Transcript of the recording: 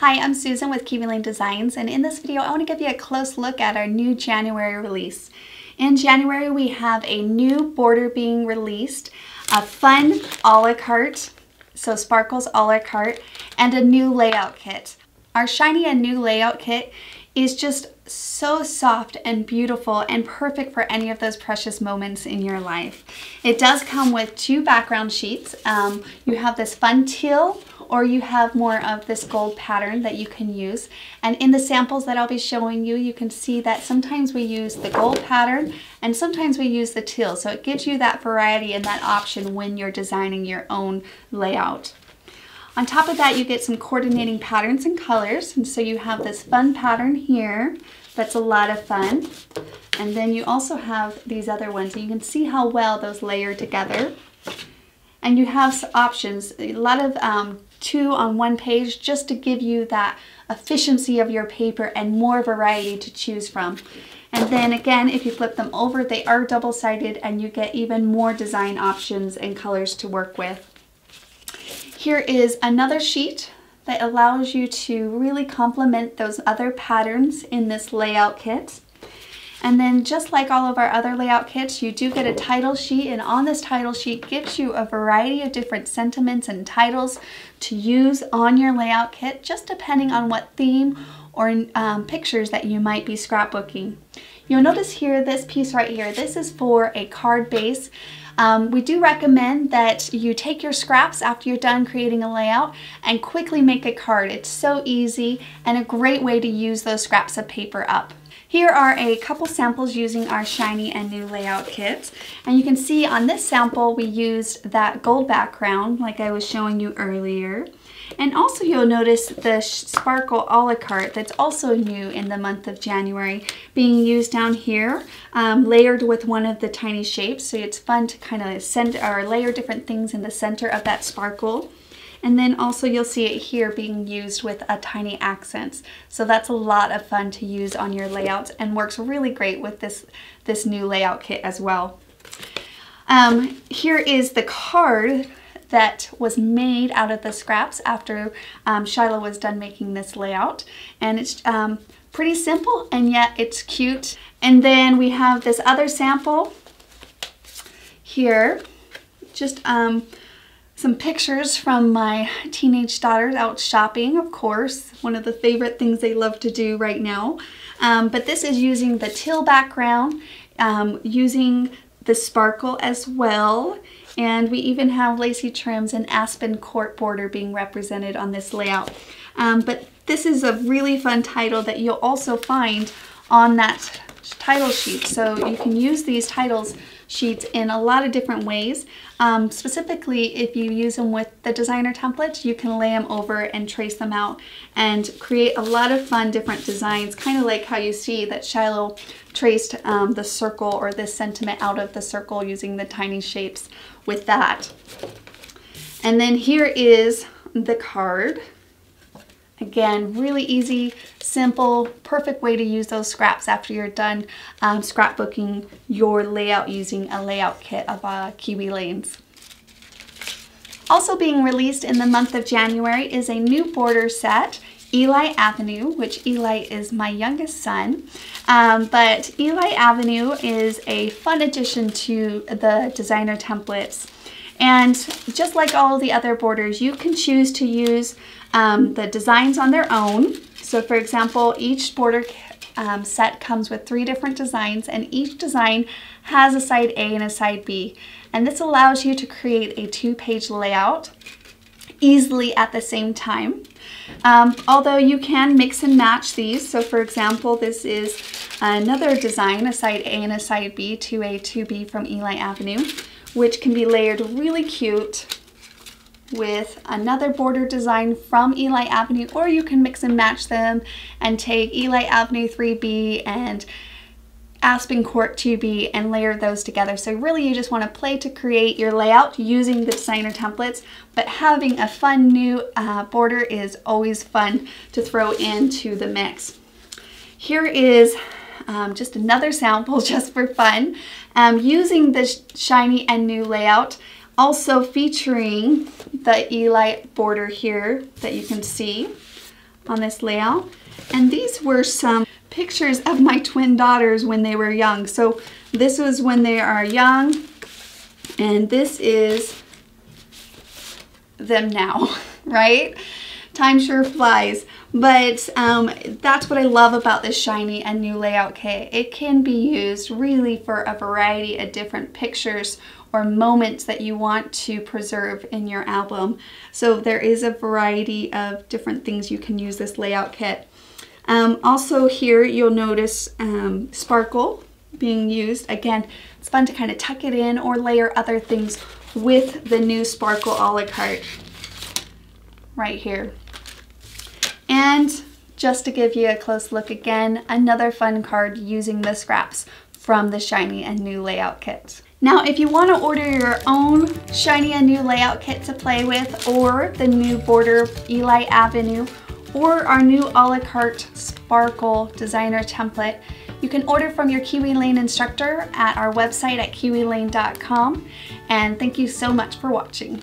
Hi, I'm Susan with Kiwi Designs, and in this video I want to give you a close look at our new January release. In January we have a new border being released, a fun a la carte, so sparkles a la carte, and a new layout kit. Our shiny and new layout kit is just so soft and beautiful and perfect for any of those precious moments in your life. It does come with two background sheets. You have this fun teal, or you have more of this gold pattern that you can use. And in the samples that I'll be showing you, you can see that sometimes we use the gold pattern and sometimes we use the teal. So it gives you that variety and that option when you're designing your own layout. On top of that, you get some coordinating patterns and colors. And so you have this fun pattern here that's a lot of fun. And then you also have these other ones. And you can see how well those layer together. And you have options, a lot of two on one page, just to give you that efficiency of your paper and more variety to choose from. And then again, if you flip them over, they are double-sided and you get even more design options and colors to work with. Here is another sheet that allows you to really complement those other patterns in this layout kit. And then just like all of our other layout kits, you do get a title sheet, and on this title sheet gives you a variety of different sentiments and titles to use on your layout kit, just depending on what theme or pictures that you might be scrapbooking. You'll notice here, this piece right here, this is for a card base. We do recommend that you take your scraps after you're done creating a layout and quickly make a card. It's so easy and a great way to use those scraps of paper up. Here are a couple samples using our shiny and new layout kits, and you can see on this sample we used that gold background like I was showing you earlier. And also you'll notice the sparkle a la carte that's also new in the month of January being used down here, layered with one of the tiny shapes, so it's fun to kind of send or layer different things in the center of that sparkle. And then also you'll see it here being used with a tiny accents. So that's a lot of fun to use on your layouts and works really great with this new layout kit as well. Here is the card that was made out of the scraps after Shiloh was done making this layout. And it's pretty simple, and yet it's cute. And then we have this other sample here, just some pictures from my teenage daughters out shopping, of course, one of the favorite things they love to do right now. But this is using the teal background, using the sparkle as well, and we even have lacy trims and aspen court border being represented on this layout. But this is a really fun title that you'll also find on that title sheet. So you can use these titles sheets in a lot of different ways. Specifically, if you use them with the designer templates, you can lay them over and trace them out and create a lot of fun different designs, kind of like how you see that Shiloh traced the circle or this sentiment out of the circle using the tiny shapes with that. And then here is the card. Again, really easy, simple, perfect way to use those scraps after you're done scrapbooking your layout using a layout kit of Kiwi lanes. Also being released in the month of January is a new border set, Eli Avenue, which Eli is my youngest son. But Eli Avenue is a fun addition to the designer templates. And just like all the other borders, you can choose to use the designs on their own. So for example, each border set comes with 3 different designs, and each design has a side A and a side B. And this allows you to create a 2-page layout easily at the same time. Although you can mix and match these. So for example, this is another design, a side A and a side B, 2A, 2B from Eli Avenue, which can be layered really cute with another border design from Eli Avenue, or you can mix and match them and take Eli Avenue 3B and Aspen Court 2B and layer those together. So really you just want to play to create your layout using the designer templates, but having a fun new border is always fun to throw into the mix. Here is just another sample just for fun, using this shiny and new layout. Also featuring the Eli border here that you can see. on this layout. And these were some pictures of my twin daughters when they were young. So this was when they are young, and this is them now, right? Time sure flies. But that's what I love about this shiny and new layout kit. It can be used really for a variety of different pictures or moments that you want to preserve in your album. So there is a variety of different things you can use this layout kit. Also here you'll notice sparkle being used. Again, it's fun to kind of tuck it in or layer other things with the new sparkle a la carte right here. And just to give you a close look again, another fun card using the scraps from the shiny and new layout kit. Now, if you want to order your own shiny and new layout kit to play with, or the new border Eli Avenue, or our new a la carte sparkle designer template, you can order from your Kiwi Lane instructor at our website at kiwilane.com. And thank you so much for watching.